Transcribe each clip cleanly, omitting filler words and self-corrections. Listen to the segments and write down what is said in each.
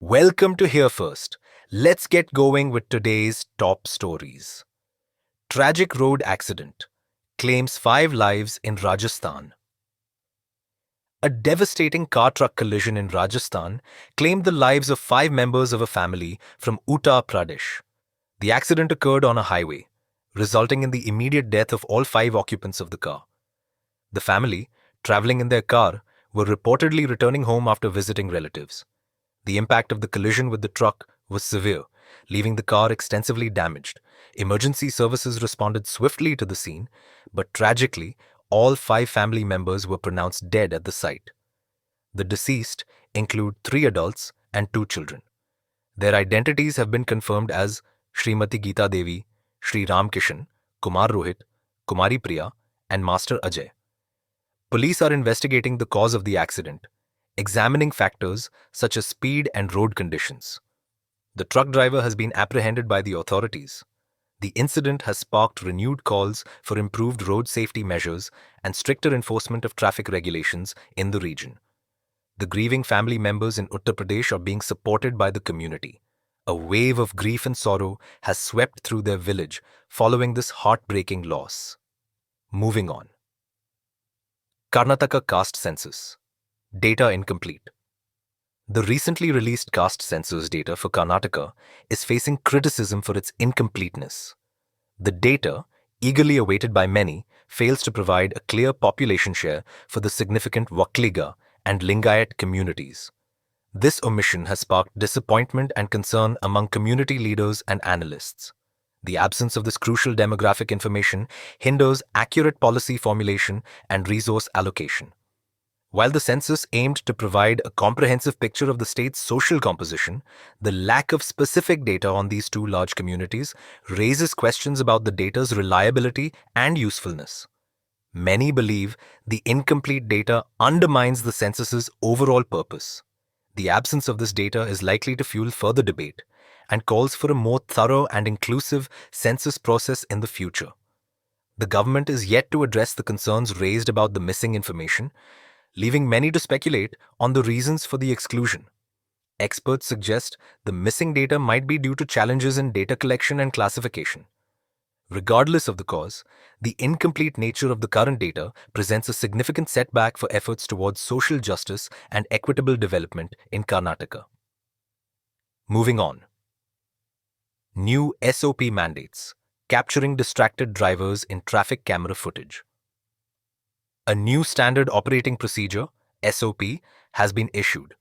Welcome to HearFirst. Let's get going with today's top stories. Tragic road accident claims 5 lives in Rajasthan. A devastating car-truck collision in Rajasthan claimed the lives of 5 members of a family from Uttar Pradesh. The accident occurred on a highway, resulting in the immediate death of all 5 occupants of the car. The family, traveling in their car, were reportedly returning home after visiting relatives. The impact of the collision with the truck was severe, leaving the car extensively damaged. Emergency services responded swiftly to the scene, but tragically, all 5 family members were pronounced dead at the site. The deceased include 3 adults and 2 children. Their identities have been confirmed as Srimati Geeta Devi, Sri Ram Kishan, Kumar Rohit, Kumari Priya, and Master Ajay. Police are investigating the cause of the accident, examining factors such as speed and road conditions. The truck driver has been apprehended by the authorities. The incident has sparked renewed calls for improved road safety measures and stricter enforcement of traffic regulations in the region. The grieving family members in Uttar Pradesh are being supported by the community. A wave of grief and sorrow has swept through their village following this heartbreaking loss. Moving on. Karnataka caste census. Data incomplete. The recently released caste census data for Karnataka is facing criticism for its incompleteness. The data, eagerly awaited by many, fails to provide a clear population share for the significant Vakliga and Lingayat communities. This omission has sparked disappointment and concern among community leaders and analysts. The absence of this crucial demographic information hinders accurate policy formulation and resource allocation. While the census aimed to provide a comprehensive picture of the state's social composition, the lack of specific data on these 2 large communities raises questions about the data's reliability and usefulness. Many believe the incomplete data undermines the census's overall purpose. The absence of this data is likely to fuel further debate and calls for a more thorough and inclusive census process in the future. The government is yet to address the concerns raised about the missing information, leaving many to speculate on the reasons for the exclusion. Experts suggest the missing data might be due to challenges in data collection and classification. Regardless of the cause, the incomplete nature of the current data presents a significant setback for efforts towards social justice and equitable development in Karnataka. Moving on. New SOP mandates, capturing distracted drivers in traffic camera footage. A new standard operating procedure, SOP, has been issued,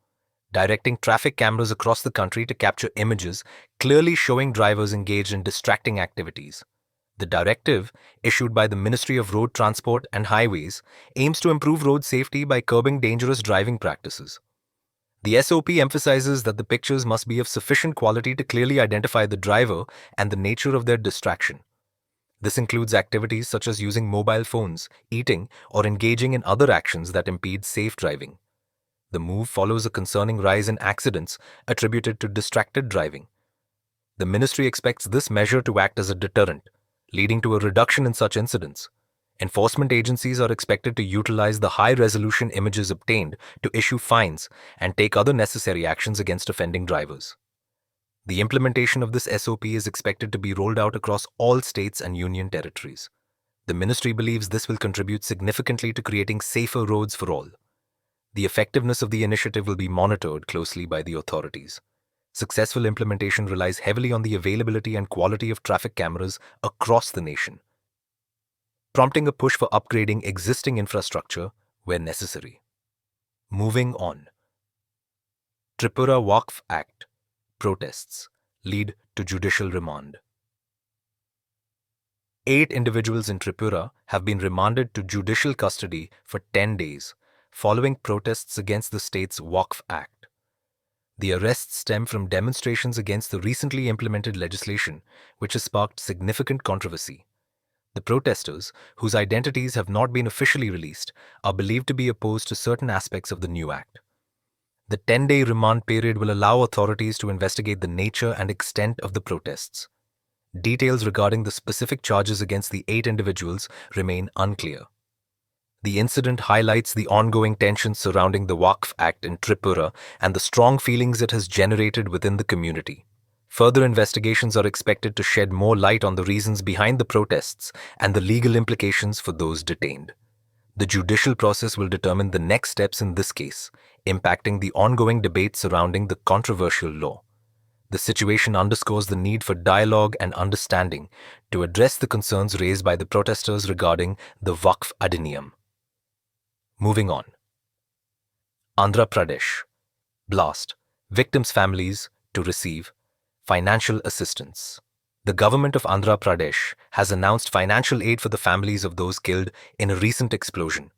directing traffic cameras across the country to capture images clearly showing drivers engaged in distracting activities. The directive, issued by the Ministry of Road Transport and Highways, aims to improve road safety by curbing dangerous driving practices. The SOP emphasizes that the pictures must be of sufficient quality to clearly identify the driver and the nature of their distraction. This includes activities such as using mobile phones, eating, or engaging in other actions that impede safe driving. The move follows a concerning rise in accidents attributed to distracted driving. The ministry expects this measure to act as a deterrent, leading to a reduction in such incidents. Enforcement agencies are expected to utilize the high-resolution images obtained to issue fines and take other necessary actions against offending drivers. The implementation of this SOP is expected to be rolled out across all states and union territories. The ministry believes this will contribute significantly to creating safer roads for all. The effectiveness of the initiative will be monitored closely by the authorities. Successful implementation relies heavily on the availability and quality of traffic cameras across the nation, prompting a push for upgrading existing infrastructure where necessary. Moving on. Tripura Waqf Act protests lead to judicial remand. 8 individuals in Tripura have been remanded to judicial custody for 10 days, following protests against the state's Waqf Act. The arrests stem from demonstrations against the recently implemented legislation, which has sparked significant controversy. The protesters, whose identities have not been officially released, are believed to be opposed to certain aspects of the new act. The 10-day remand period will allow authorities to investigate the nature and extent of the protests. Details regarding the specific charges against the 8 individuals remain unclear. The incident highlights the ongoing tensions surrounding the Waqf Act in Tripura and the strong feelings it has generated within the community. Further investigations are expected to shed more light on the reasons behind the protests and the legal implications for those detained. The judicial process will determine the next steps in this case, impacting the ongoing debate surrounding the controversial law. The situation underscores the need for dialogue and understanding to address the concerns raised by the protesters regarding the Waqf Adiniyam. Moving on. Andhra Pradesh. Blast. Victims' families to receive financial assistance. The government of Andhra Pradesh has announced financial aid for the families of those killed in a recent explosion.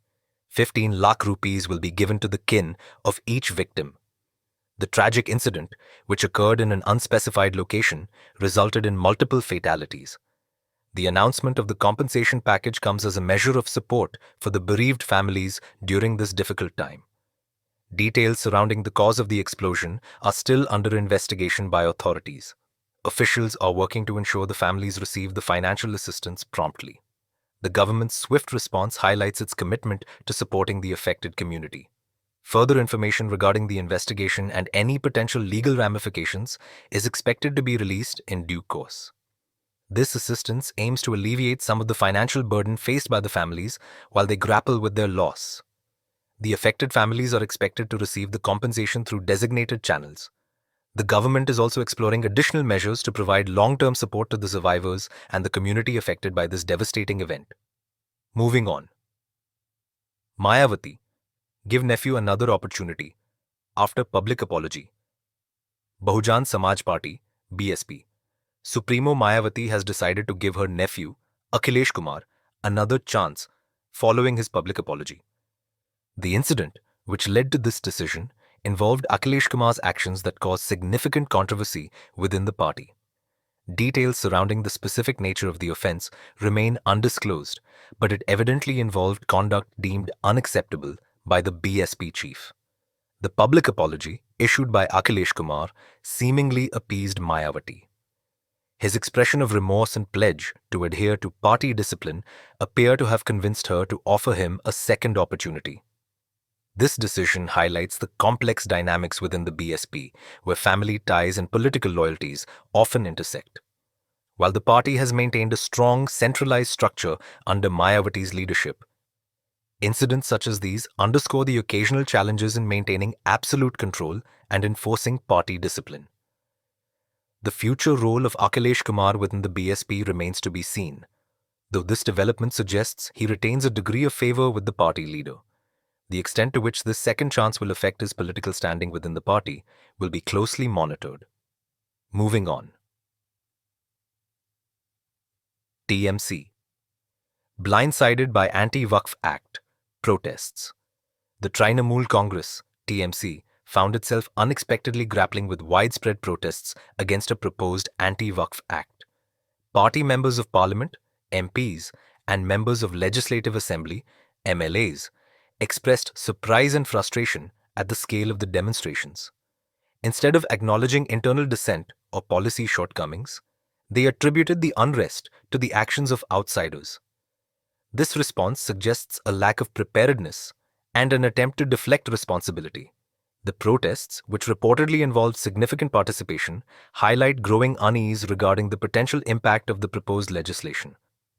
15 lakh rupees will be given to the kin of each victim. The tragic incident, which occurred in an unspecified location, resulted in multiple fatalities. The announcement of the compensation package comes as a measure of support for the bereaved families during this difficult time. Details surrounding the cause of the explosion are still under investigation by authorities. Officials are working to ensure the families receive the financial assistance promptly. The government's swift response highlights its commitment to supporting the affected community. Further information regarding the investigation and any potential legal ramifications is expected to be released in due course. This assistance aims to alleviate some of the financial burden faced by the families while they grapple with their loss. The affected families are expected to receive the compensation through designated channels. The government is also exploring additional measures to provide long-term support to the survivors and the community affected by this devastating event. Moving on. Mayawati. Give nephew another opportunity. After public apology. Bahujan Samaj Party, BSP. Supremo Mayawati has decided to give her nephew, Akhilesh Kumar, another chance following his public apology. The incident, which led to this decision, involved Akhilesh Kumar's actions that caused significant controversy within the party. Details surrounding the specific nature of the offense remain undisclosed, but it evidently involved conduct deemed unacceptable by the BSP chief. The public apology, issued by Akhilesh Kumar, seemingly appeased Mayawati. His expression of remorse and pledge to adhere to party discipline appear to have convinced her to offer him a second opportunity. This decision highlights the complex dynamics within the BSP, where family ties and political loyalties often intersect. While the party has maintained a strong, centralized structure under Mayawati's leadership, incidents such as these underscore the occasional challenges in maintaining absolute control and enforcing party discipline. The future role of Akhilesh Kumar within the BSP remains to be seen, though this development suggests he retains a degree of favor with the party leader. The extent to which this second chance will affect his political standing within the party will be closely monitored. Moving on. TMC. Blindsided by Anti-Waqf Act protests. The Trinamool Congress, TMC, found itself unexpectedly grappling with widespread protests against a proposed Anti-Waqf Act. Party members of parliament, MPs, and members of Legislative Assembly, MLAs, expressed surprise and frustration at the scale of the demonstrations. Instead of acknowledging internal dissent or policy shortcomings, they attributed the unrest to the actions of outsiders. This response suggests a lack of preparedness and an attempt to deflect responsibility. The protests, which reportedly involved significant participation, highlight growing unease regarding the potential impact of the proposed legislation.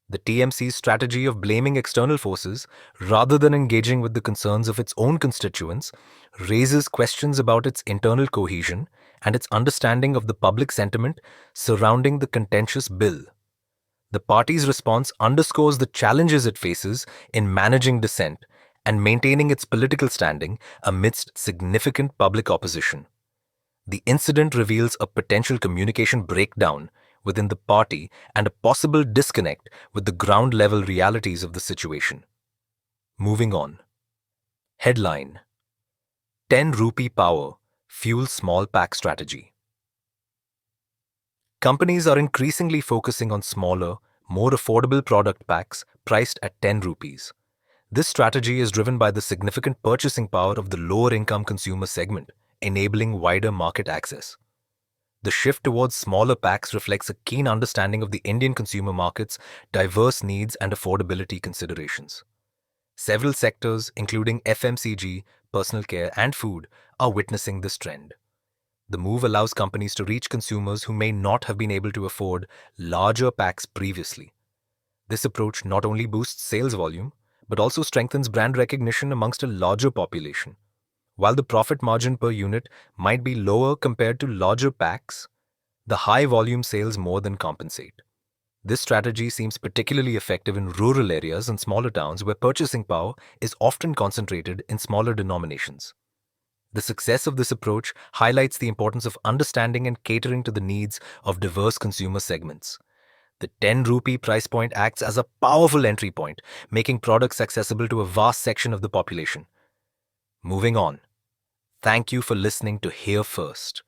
The TMC's strategy of blaming external forces rather than engaging with the concerns of its own constituents raises questions about its internal cohesion and its understanding of the public sentiment surrounding the contentious bill. The party's response underscores the challenges it faces in managing dissent and maintaining its political standing amidst significant public opposition. The incident reveals a potential communication breakdown within the party and a possible disconnect with the ground-level realities of the situation. Moving on. Headline: 10 rupee power fuels small pack strategy. Companies are increasingly focusing on smaller, more affordable product packs priced at 10 rupees. This strategy is driven by the significant purchasing power of the lower-income consumer segment, enabling wider market access. The shift towards smaller packs reflects a keen understanding of the Indian consumer market's diverse needs and affordability considerations. Several sectors, including FMCG, personal care, and food, are witnessing this trend. The move allows companies to reach consumers who may not have been able to afford larger packs previously. This approach not only boosts sales volume, but also strengthens brand recognition amongst a larger population. While the profit margin per unit might be lower compared to larger packs, the high volume sales more than compensate. This strategy seems particularly effective in rural areas and smaller towns where purchasing power is often concentrated in smaller denominations. The success of this approach highlights the importance of understanding and catering to the needs of diverse consumer segments. The 10 rupee price point acts as a powerful entry point, making products accessible to a vast section of the population. Moving on. Thank you for listening to Hear First.